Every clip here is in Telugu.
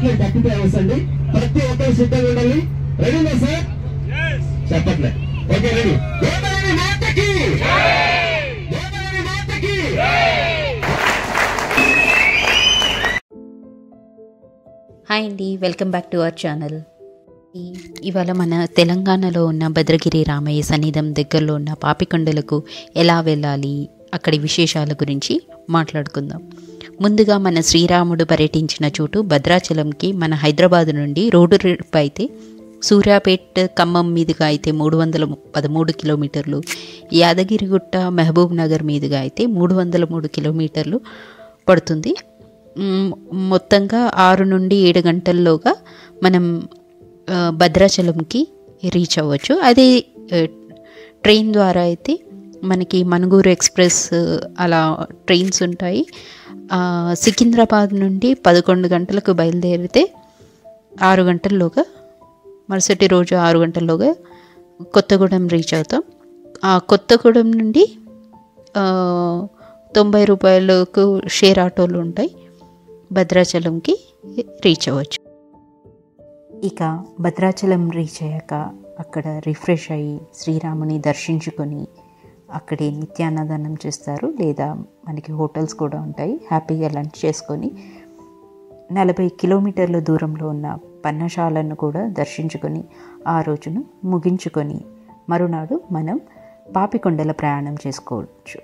టికెట్లు డబ్బు అండి. ప్రతి ఒక్కరు సిద్ధంగా ఉండాలి. రెడీనా సార్? చెప్పట్లే. Okay, ready. గోదావరి మాతకి, గోదావరి మాతకి. హాయ్ అండి, welcome back to our channel. ఇవాళ మన తెలంగాణలో ఉన్న భద్రగిరి రామయ్య సన్నిధం దగ్గరలో ఉన్న పాపికొండలకు ఎలా వెళ్ళాలి, అక్కడి విశేషాల గురించి మాట్లాడుకుందాం. ముందుగా మన శ్రీరాముడు పర్యటించిన చోటు భద్రాచలంకి మన హైదరాబాద్ నుండి రోడ్డు ట్రిప్ అయితే సూర్యాపేట్ ఖమ్మం మీదుగా అయితే 313 కిలోమీటర్లు, యాదగిరిగుట్ట మహబూబ్ నగర్ మీదుగా అయితే 303 కిలోమీటర్లు పడుతుంది. మొత్తంగా 6 నుండి 7 గంటల్లోగా మనం భద్రాచలంకి రీచ్ అవ్వచ్చు. అదే ట్రైన్ ద్వారా అయితే మనకి మనుగూరు ఎక్స్ప్రెస్ అలా ట్రైన్స్ ఉంటాయి. సికింద్రాబాద్ నుండి 11 గంటలకు బయలుదేరితే 6 గంటల్లోగా, మరుసటి రోజు 6 గంటల్లోగా కొత్తగూడెం రీచ్ అవుతాం. ఆ కొత్తగూడెం నుండి 90 రూపాయలకు షేర్ ఆటోలు ఉంటాయి, భద్రాచలంకి రీచ్ అవ్వచ్చు. ఇక భద్రాచలం రీచ్ అయ్యాక అక్కడ రిఫ్రెష్ అయ్యి శ్రీరాముని దర్శించుకొని అక్కడే నిత్యాన్నదానం చేస్తారు, లేదా మనకి హోటల్స్ కూడా ఉంటాయి. హ్యాపీగా లంచ్ చేసుకొని 40 కిలోమీటర్ల దూరంలో ఉన్న పన్నశాలను కూడా దర్శించుకొని ఆ రోజును ముగించుకొని మరునాడు మనం పాపికొండల ప్రయాణం చేసుకోవచ్చు.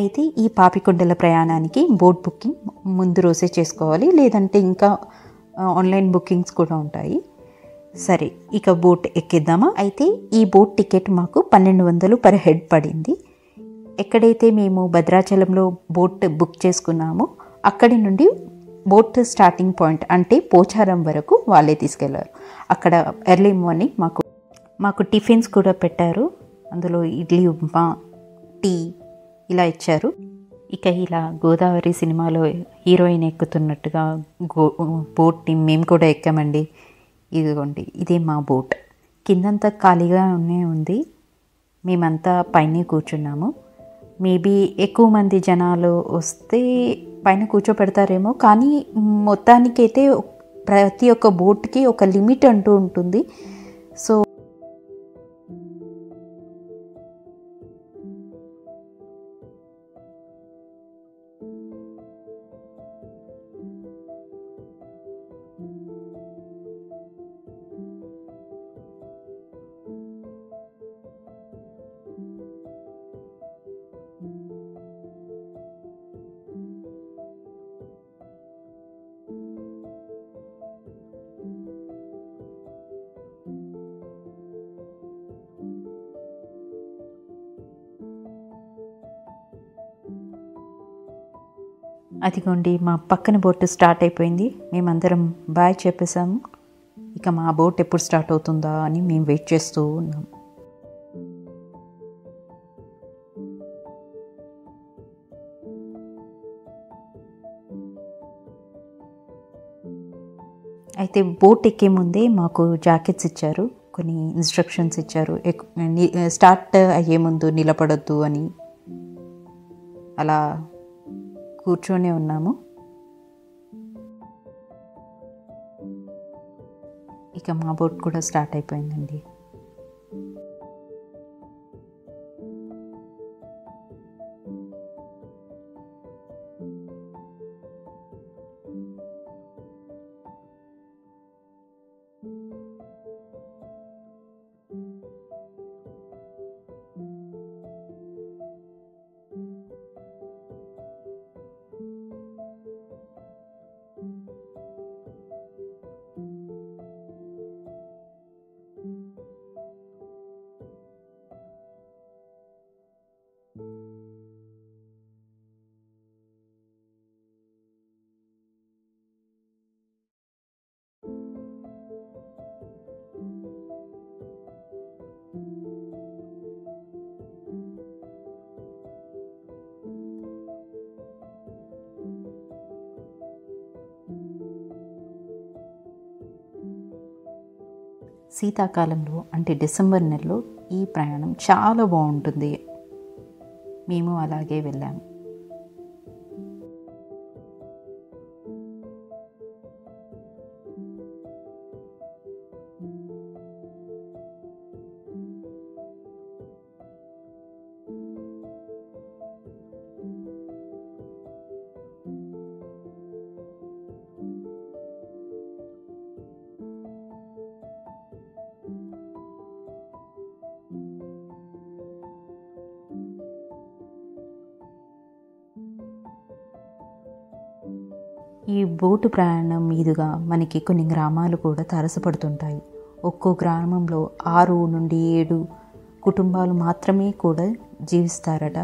అయితే ఈ పాపికొండల ప్రయాణానికి బోట్ బుకింగ్ ముందు రోజే చేసుకోవాలి, లేదంటే ఇంకా ఆన్లైన్ బుకింగ్స్ కూడా ఉంటాయి. సరే, ఇక బోట్ ఎక్కిద్దామా? అయితే ఈ బోట్ టికెట్ మాకు 1200 పర్ హెడ్ పడింది. ఎక్కడైతే మేము భద్రాచలంలో బోట్ బుక్ చేసుకున్నామో అక్కడి నుండి బోట్ స్టార్టింగ్ పాయింట్ అంటే పోచారం వరకు వాళ్ళే తీసుకెళ్లారు. అక్కడ ఎర్లీ మార్నింగ్ మాకు టిఫిన్స్ కూడా పెట్టారు. అందులో ఇడ్లీ, ఉప్మా, టీ ఇలా ఇచ్చారు. ఇక ఇలా గోదావరి సినిమాలో హీరోయిన్ ఎక్కుతున్నట్టుగా బోట్ని మేము కూడా ఎక్కామండి. ఇదిగోండి, ఇదే మా బోట్. కిందంతా ఖాళీగా ఉంది, మేమంతా పైన కూర్చున్నాము. మేబీ ఎక్కువ మంది జనాలు వస్తే పైన కూర్చోపెడతారేమో, కానీ మొత్తానికైతే ప్రతి ఒక్క బోట్కి ఒక లిమిట్ అంటూ ఉంటుంది. సో అదిగోండి, మా పక్కన బోట్ స్టార్ట్ అయిపోయింది. మేమందరం బాయ్ చెప్పేసాము. ఇక మా బోట్ ఎప్పుడు స్టార్ట్ అవుతుందా అని మేము వెయిట్ చేస్తూ ఉన్నాం. అయితే బోట్ ఎక్కే ముందే మాకు జాకెట్స్ ఇచ్చారు, కొన్ని ఇన్స్ట్రక్షన్స్ ఇచ్చారు. స్టార్ట్ అయ్యే ముందు నిలబడొద్దు అని. అలా కూర్చొని ఉన్నాము. ఇక మా బోట్ కూడా స్టార్ట్ అయిపోయిందండి. శీతాకాలంలో అంటే డిసెంబర్ నెలలో ఈ ప్రయాణం చాలా బాగుంటుంది. మేము అలాగే వెళ్ళాము. ఈ బోటు ప్రయాణం మీదుగా మనకి కొన్ని గ్రామాలు కూడా తారసపడుతుంటాయి. ఒక్కో గ్రామంలో 6 నుండి 7 కుటుంబాలు మాత్రమే కూడా జీవిస్తారట.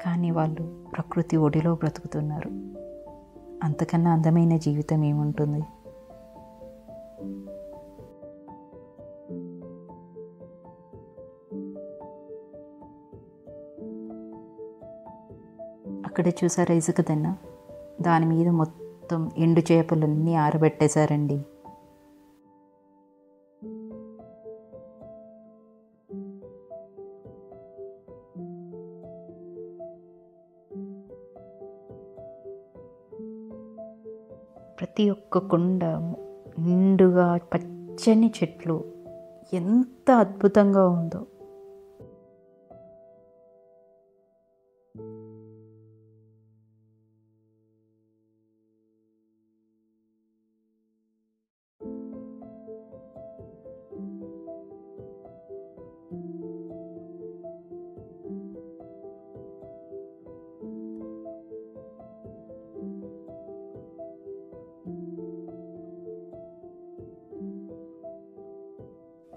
కానీ వాళ్ళు ప్రకృతి ఒడిలో బ్రతుకుతున్నారు. అంతకన్నా అందమైన జీవితం ఏముంటుంది? అక్కడ చూసారా ఇసుక తిన్న, దాని మీద మొత్తం ఎండు చేపలన్నీ ఆరబెట్టేశారండి. ప్రతి ఒక్క కుండ నిండుగా పచ్చని చెట్లు, ఎంత అద్భుతంగా ఉందో.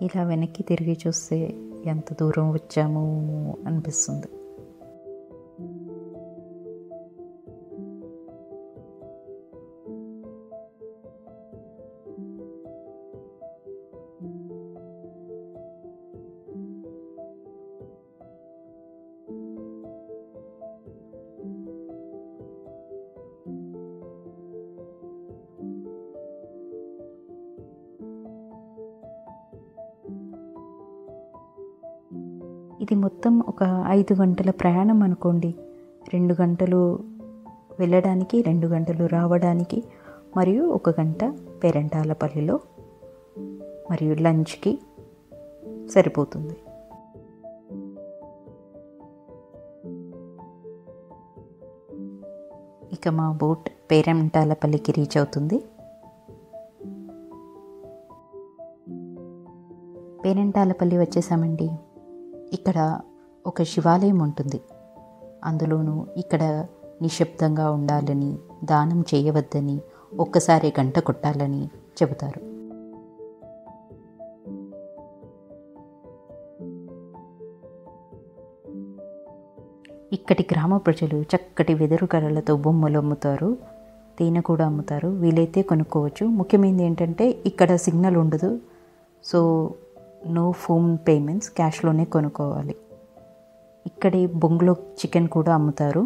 ఇలా వెనక్కి తిరిగి చూస్తే ఎంత దూరం వచ్చాము అనిపిస్తుంది. ఇది మొత్తం ఒక 5 గంటల ప్రయాణం అనుకోండి. 2 గంటలు వెళ్ళడానికి, 2 గంటలు రావడానికి, మరియు 1 గంట పేరంటాలపల్లిలో మరియు లంచ్కి సరిపోతుంది. ఇక మా బోట్ పేరంటాలపల్లికి రీచ్ అవుతుంది. పేరంటాలపల్లి వచ్చేసామండి. ఇక్కడ ఒక శివాలయం ఉంటుంది. అందులోనూ ఇక్కడ నిశ్శబ్దంగా ఉండాలని, దానం చేయవద్దని, ఒక్కసారి గంట కొట్టాలని చెబుతారు. ఇక్కడి గ్రామ ప్రజలు చక్కటి వెదురు కర్రలతో బొమ్మలు అమ్ముతారు, తేనె కూడా అమ్ముతారు. వీలైతే కొనుక్కోవచ్చు. ముఖ్యమైనది ఏంటంటే ఇక్కడ సిగ్నల్ ఉండదు. సో నో ఫోన్ పేమెంట్స్, క్యాష్లోనే కొనుక్కోవాలి. ఇక్కడే బొంగులో చికెన్ కూడా అమ్ముతారు.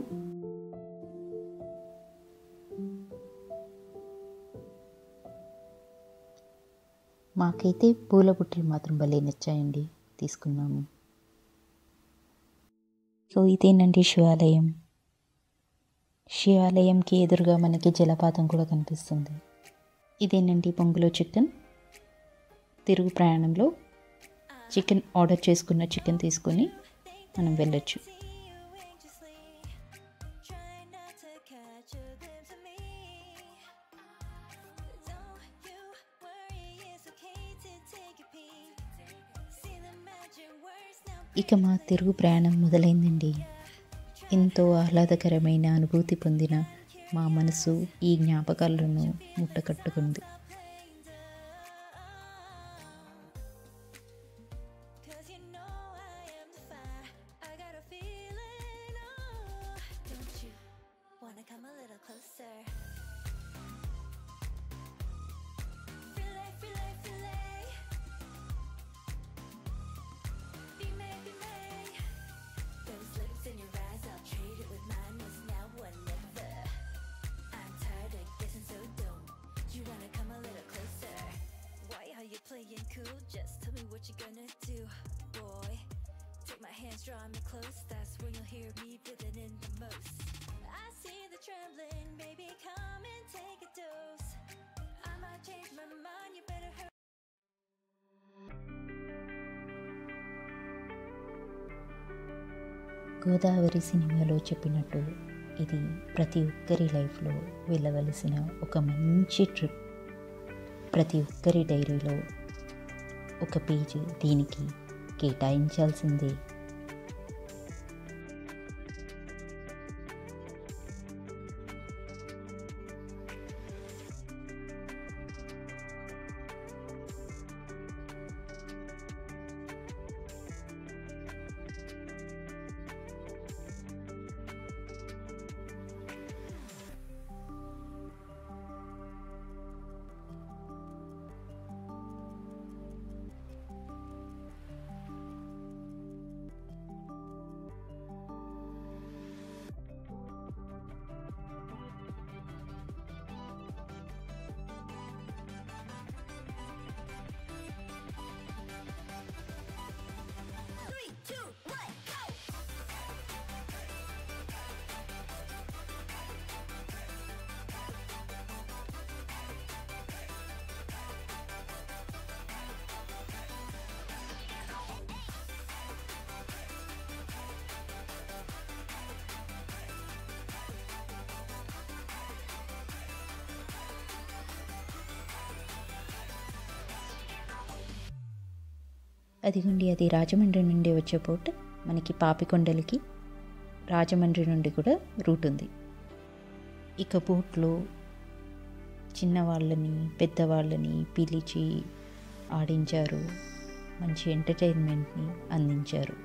మాకైతే పూల బుట్టలు మాత్రం భలే నచ్చాయండి, తీసుకున్నాము. సో ఇదేనండి శివాలయం. శివాలయంకి ఎదురుగా మనకి జలపాతం కూడా కనిపిస్తుంది. ఇదేనండి బొంగులో చికెన్. తిరుగు ప్రయాణంలో చికెన్ ఆర్డర్ చేసుకున్న చికెన్ తీసుకొని మనం వెళ్ళొచ్చు. ఇక మా తిరుగు ప్రయాణం మొదలైందండి. ఎంతో ఆహ్లాదకరమైన అనుభూతి పొందిన మా మనసు ఈ జ్ఞాపకాలను ముట్టకట్టుకుంది. Playing cool, just tell me what you gonna do, boy. Take my hands, draw me close, that's when you'll hear me breathing in the most. I see the trembling, baby, come and take a dose. I might change my mind, you better hurry. Godavari సినిమాలో చెప్పినట్టు ఇది ప్రతి ఒక్కరి లైఫ్లో వెళ్ళవలసిన ఒక మంచి ట్రిప్. ప్రతి ఒక్కరి డైరీలో ఒక పేజీ దీనికి కేటాయించాల్సిందే. అదిగోండి, అది రాజమండ్రి నుండి వచ్చే పోర్ట్. మనకి పాపికొండలకి రాజమండ్రి నుండి కూడా రూట్ ఉంది. ఇక బోట్లో చిన్నవాళ్ళని పెద్దవాళ్ళని పిలిచి ఆడించారు, మంచి ఎంటర్టైన్మెంట్ని అందించారు.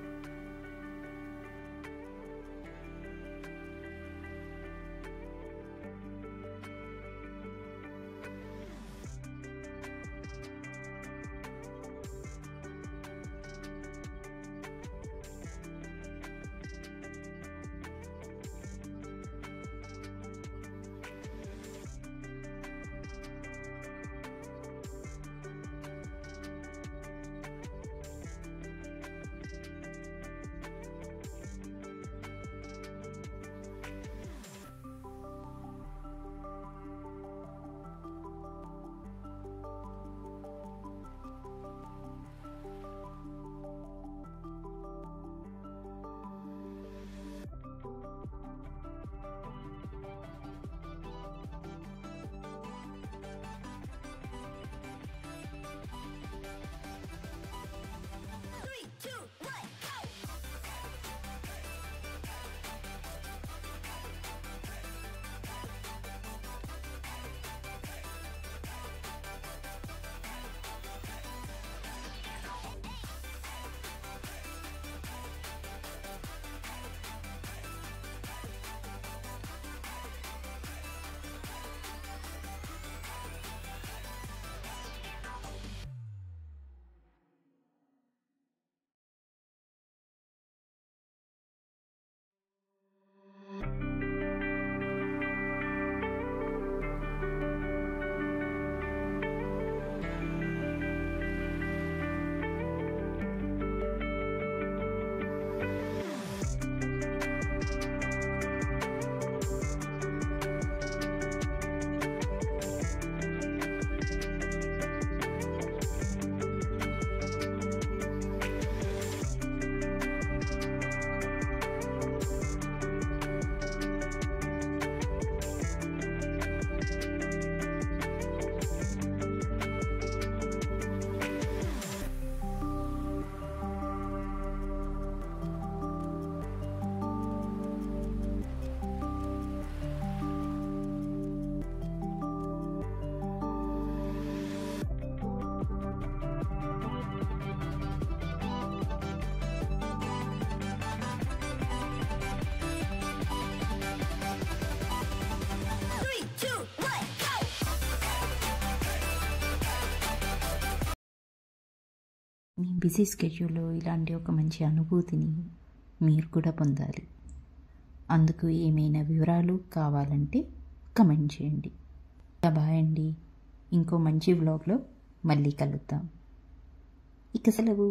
మీ బిజీ స్కెడ్యూల్లో ఇలాంటి ఒక మంచి అనుభూతిని మీరు కూడా పొందాలి. అందుకు ఏమైనా వివరాలు కావాలంటే కమెంట్ చేయండి. బాయ్ అండి. ఇంకో మంచి వ్లాగ్లో మళ్ళీ కలుద్దాం. ఇక సెలవు.